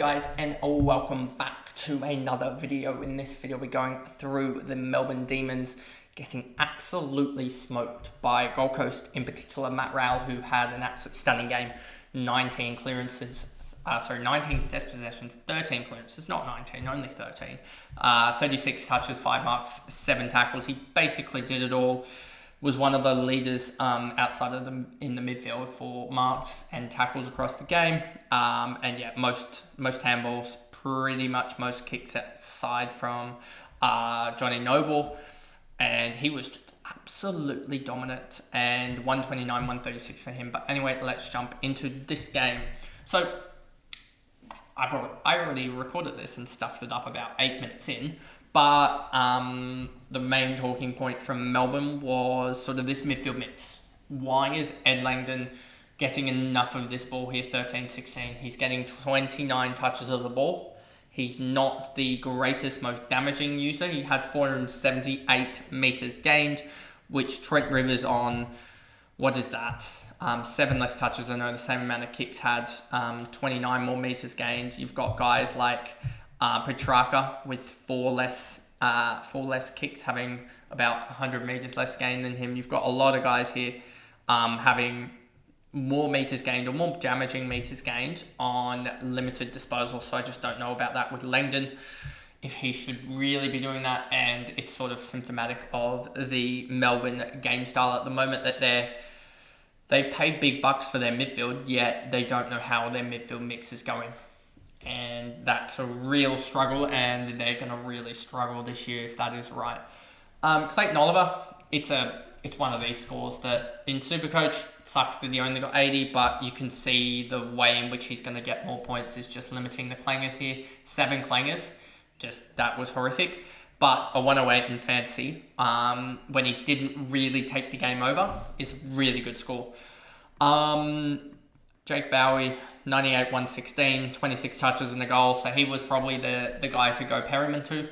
guys, and welcome back to another video. In this video we're going through the Melbourne Demons getting absolutely smoked by Gold Coast, in particular Matt Rowell, who had an absolute stunning game. 19 clearances, 19 contest possessions, 13 clearances, not 19, only 13. 36 touches, 5 marks, 7 tackles. He basically did it all. Was one of the leaders outside of them in the midfield for marks and tackles across the game. And yeah, most handballs, pretty much most kicks aside from Johnny Noble. And he was just absolutely dominant, and 129, 136 for him. But anyway, let's jump into this game. So I already recorded this and stuffed it up about 8 minutes in. But the main talking point from Melbourne was sort of this midfield mix. Why is Ed Langdon getting enough of this ball here, 13-16? He's getting 29 touches of the ball. He's not the greatest, most damaging user. He had 478 metres gained, which Trent Rivers on, what is that? 7 less touches. I know the same amount of kicks had 29 more metres gained. You've got guys like Petrarca with 4 less kicks, having about 100 metres less gain than him. You've got a lot of guys here having more metres gained or more damaging metres gained on limited disposal. So I just don't know about that with Langdon, if he should really be doing that. And it's sort of symptomatic of the Melbourne game style at the moment, that they've paid big bucks for their midfield, yet they don't know how their midfield mix is going. And that's a real struggle, and they're going to really struggle this year if that is right. Clayton Oliver, it's one of these scores that in Supercoach, it sucks that he only got 80, but you can see the way in which he's going to get more points is just limiting the clangers here. 7 clangers, just that was horrific. But a 108 in fantasy, when he didn't really take the game over, is a really good score. Jake Bowie, 98, 116, 26 touches and a goal. So he was probably the guy to go Perryman to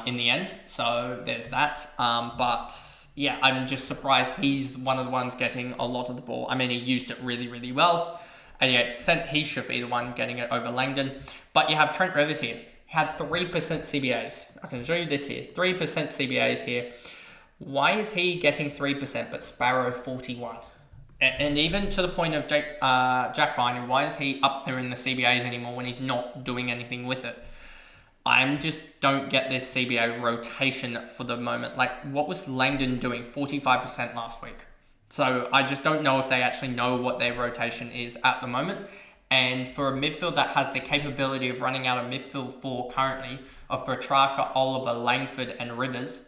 in the end. So there's that. But yeah, I'm just surprised he's one of the ones getting a lot of the ball. I mean, he used it really, really well. 88%, he should be the one getting it over Langdon. But you have Trent Rivers here. He had 3% CBAs. I can show you this here. 3% CBAs here. Why is he getting 3% but Sparrow 41? And even to the point of Jack Viney, why is he up there in the CBAs anymore when he's not doing anything with it? I just don't get this CBA rotation for the moment. Like, what was Langdon doing? 45% last week. So I just don't know if they actually know what their rotation is at the moment. And for a midfield that has the capability of running out of midfield 4 currently, of Petrarca, Oliver, Langford and Rivers,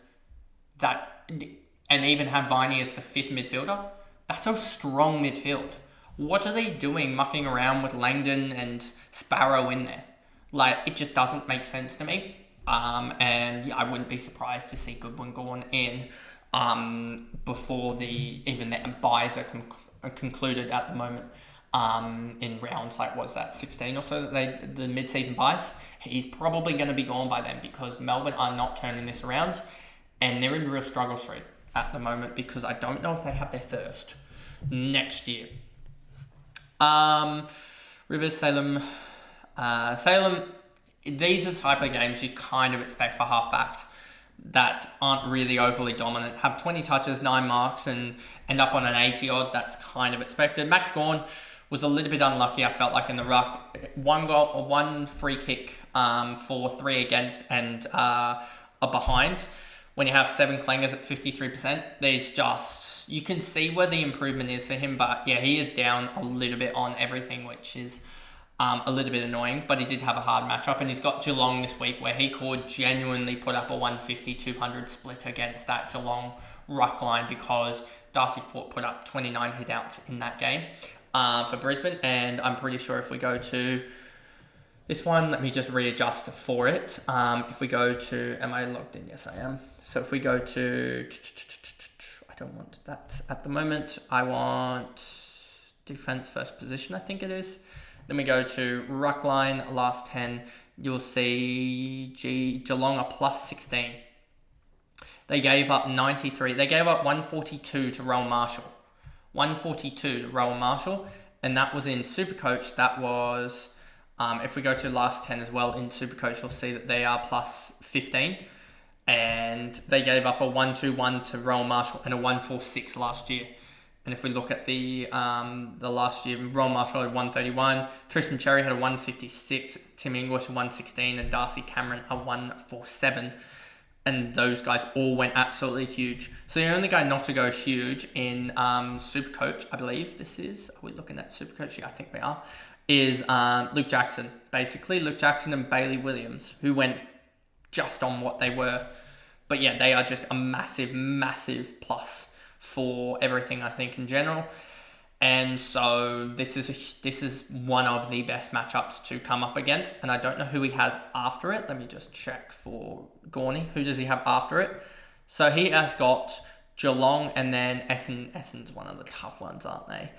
and even have Viney as the 5th midfielder, that's a strong midfield. What are they doing mucking around with Langdon and Sparrow in there? Like, it just doesn't make sense to me. And yeah, I wouldn't be surprised to see Goodwin gone in before even the buys are concluded at the moment. In rounds like, what's that, 16 or so, the mid-season buys. He's probably going to be gone by then, because Melbourne are not turning this around, and they're in real struggle street at the moment, because I don't know if they have their first next year. Rivers, Salem, these are the type of games you kind of expect for halfbacks that aren't really overly dominant. Have 20 touches, 9 marks, and end up on an 80 odd. That's kind of expected. Max Gawn was a little bit unlucky, I felt like, in the ruck. 1 goal or 1 free kick for 3 against and a behind. When you have 7 clangers at 53%, there's just, you can see where the improvement is for him. But yeah, he is down a little bit on everything, which is a little bit annoying. But he did have a hard matchup, and he's got Geelong this week, where he could genuinely put up a 150-200 split against that Geelong ruck line, because Darcy Fort put up 29 hit-outs in that game for Brisbane. And I'm pretty sure if we go to this one, let me just readjust for it. If we go to, am I logged in? Yes, I am. So if we go to, I don't want that at the moment. I want defense first position, I think it is. Then we go to ruck line, last 10. You'll see Geelong are plus 16. They gave up 93. They gave up 142 to Rowan Marshall. 142 to Rowan Marshall. And that was in Supercoach. That was If we go to last 10 as well in Supercoach, you'll see that they are plus 15. And they gave up a 1-2-1 to Rowan Marshall and a 1-4-6 last year. And if we look at the last year, Rowan Marshall had 131, Tristan Cherry had a 156, Tim English a 116, and Darcy Cameron a 147. And those guys all went absolutely huge. So the only guy not to go huge in Supercoach, I believe this is, are we looking at Supercoach? Yeah, I think we are, is Luke Jackson. Basically, Luke Jackson and Bailey Williams, who went just on what they were. But yeah, they are just a massive, massive plus for everything, I think, in general. And so this is one of the best matchups to come up against. And I don't know who he has after it. Let me just check for Gorney. Who does he have after it? So he has got Geelong and then Essendon. Essendon's one of the tough ones, aren't they?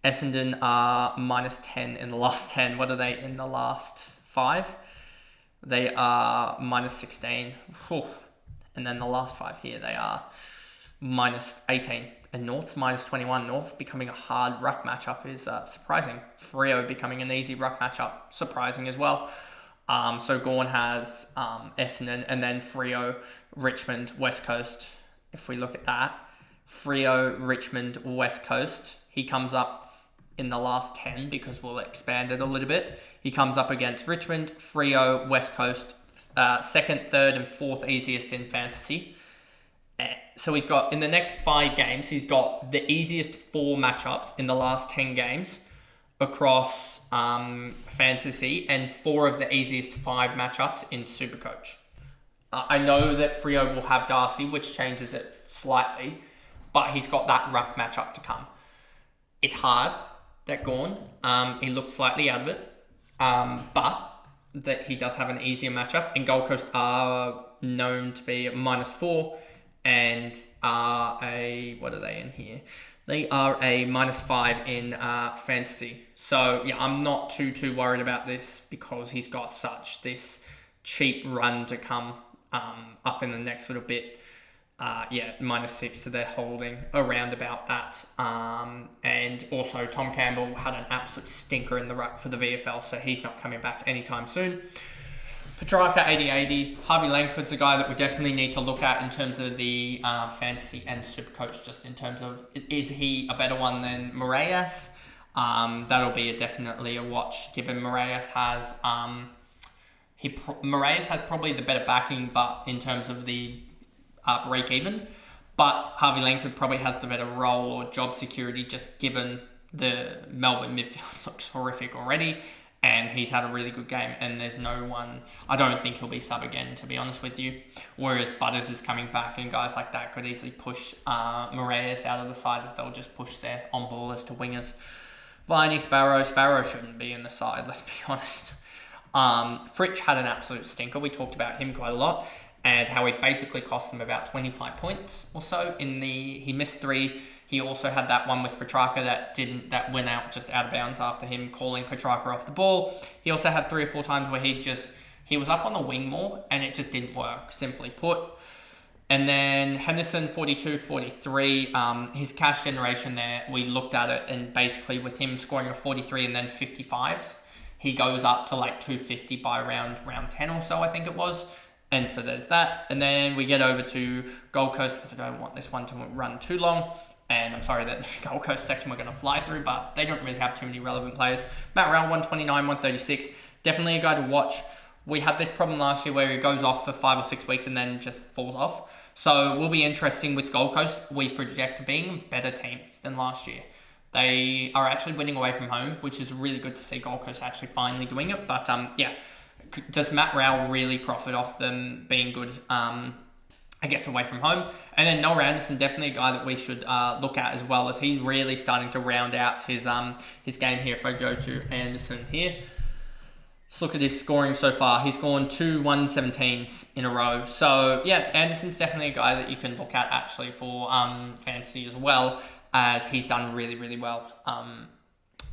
Essendon are minus 10 in the last 10. What are they in the last 5? They are minus 16. Whew. And then the last 5 here, they are minus 18. And North's minus 21. North becoming a hard ruck matchup is surprising. Freo becoming an easy ruck matchup, surprising as well. So Gawn has Essendon and then Freo, Richmond, West Coast. If we look at that, Freo, Richmond, West Coast, he comes up in the last 10 because we'll expand it a little bit. He comes up against Richmond, Freo, West Coast, second, third, and fourth easiest in fantasy. So he's got, in the next 5 games, he's got the easiest 4 matchups in the last 10 games across fantasy and 4 of the easiest 5 matchups in Supercoach. I know that Freo will have Darcy, which changes it slightly, but he's got that ruck matchup to come. It's hard, that Gawn. He looks slightly out of it, but that he does have an easier matchup. And Gold Coast are known to be minus 4 and are a, what are they in here? They are a minus 5 in fantasy. So yeah, I'm not too worried about this because he's got such this cheap run to come up in the next little bit. Yeah, minus 6, so they're holding around about that. And also Tom Campbell had an absolute stinker in the ruck for the VFL, so he's not coming back anytime soon. Petrarca 80-80. Harvey Langford's a guy that we definitely need to look at in terms of the fantasy and Supercoach, just in terms of, is he a better one than Moraes? That'll be definitely a watch, given Moraes has Moraes has probably the better backing, but in terms of the break even, but Harvey Langford probably has the better role or job security, just given the Melbourne midfield looks horrific already, and he's had a really good game, and there's no one, I don't think he'll be sub again, to be honest with you, whereas Butters is coming back, and guys like that could easily push Moraes out of the side as they'll just push their on-ballers to wingers. Viney, Sparrow shouldn't be in the side, let's be honest. Fritsch had an absolute stinker, we talked about him quite a lot, and how he basically cost them about 25 points or so. He missed 3. He also had that one with Petrarca that went out just out of bounds after him calling Petrarca off the ball. He also had 3 or 4 times where he was up on the wing more and it just didn't work, simply put. And then Henderson, 42-43. His cash generation there, we looked at it, and basically with him scoring a 43 and then 55s, he goes up to like 250 by round 10 or so, I think it was. And so there's that. And then we get over to Gold Coast, as I don't want this one to run too long. And I'm sorry that the Gold Coast section we're going to fly through, but they don't really have too many relevant players. Matt Rowell, 129, 136. Definitely a guy to watch. We had this problem last year where he goes off for 5 or 6 weeks and then just falls off. So it will be interesting with Gold Coast. We project being a better team than last year. They are actually winning away from home, which is really good to see Gold Coast actually finally doing it. But yeah. Does Matt Rowell really profit off them being good, I guess, away from home? And then Noah Anderson, definitely a guy that we should look at as well, as he's really starting to round out his game here. If I go to Anderson here, let's look at his scoring so far. He's gone 2 117s in a row. So, yeah, Anderson's definitely a guy that you can look at actually for fantasy as well, as he's done really, really well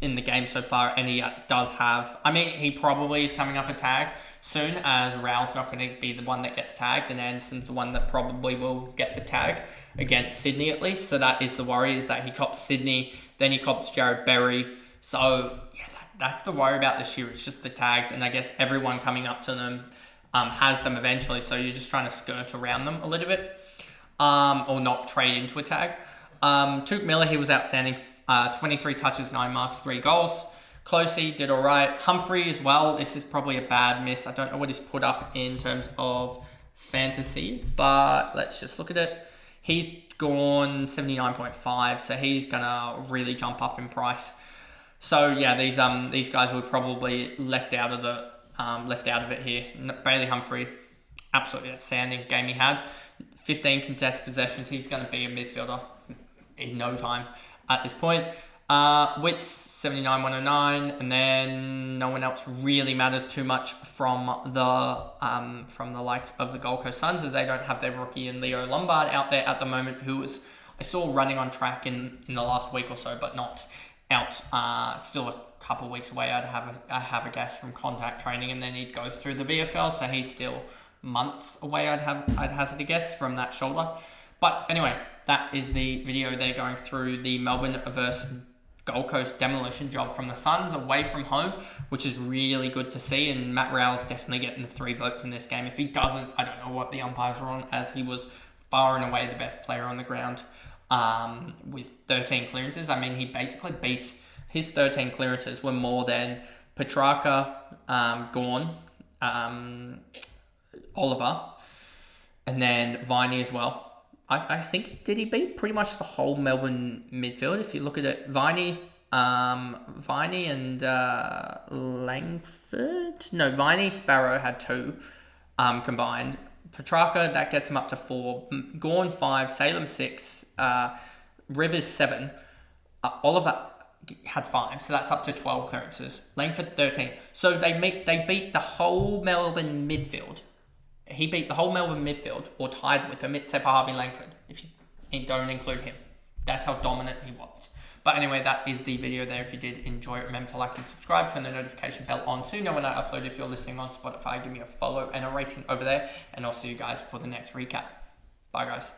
in the game so far, and he does have, I mean, he probably is coming up a tag soon, as Raoul's not going to be the one that gets tagged, and Anderson's the one that probably will get the tag against Sydney at least. So that is the worry, is that he cops Sydney, then he cops Jared Berry. So yeah, that's the worry about this year. It's just the tags, and I guess everyone coming up to them has them eventually, so you're just trying to skirt around them a little bit, or not trade into a tag. Touk Miller, he was outstanding. 23 touches, 9 marks, 3 goals. Closey did all right. Humphrey as well. This is probably a bad miss. I don't know what he's put up in terms of fantasy, but let's just look at it. He's gone 79.5, so he's gonna really jump up in price. So yeah, these guys were probably left out of it here. Bailey Humphrey, absolutely outstanding game he had. 15 contested possessions. He's going to be a midfielder in no time at this point. Wits 79,109, and then no one else really matters too much from the likes of the Gold Coast Suns, as they don't have their rookie and Leo Lombard out there at the moment, who I saw running on track in the last week or so, but not out. Still a couple of weeks away. I have a guess from contact training, and then he'd go through the VFL, so he's still months away. I'd hazard a guess from that shoulder. But anyway, that is the video. They're going through the Melbourne versus Gold Coast demolition job from the Suns away from home, which is really good to see. And Matt Rowell's definitely getting the 3 votes in this game. If he doesn't, I don't know what the umpires are on, as he was far and away the best player on the ground with 13 clearances. I mean, he basically beat his 13 clearances were more than Petrarca, Gawn, Oliver, and then Viney as well. I think, did he beat pretty much the whole Melbourne midfield? If you look at it, Viney and Langford? No, Viney, Sparrow had 2 combined. Petrarca, that gets him up to 4. Gawn 5, Salem 6, Rivers 7. Oliver had 5, so that's up to 12 clearances. Langford 13. So they beat the whole Melbourne midfield. He beat the whole Melbourne midfield, or tied with him, except for Harvey Langford, if you don't include him. That's how dominant he was. But anyway, that is the video there. If you did enjoy it, remember to like and subscribe, turn the notification bell on so you know when I upload. If you're listening on Spotify, give me a follow and a rating over there, and I'll see you guys for the next recap. Bye, guys.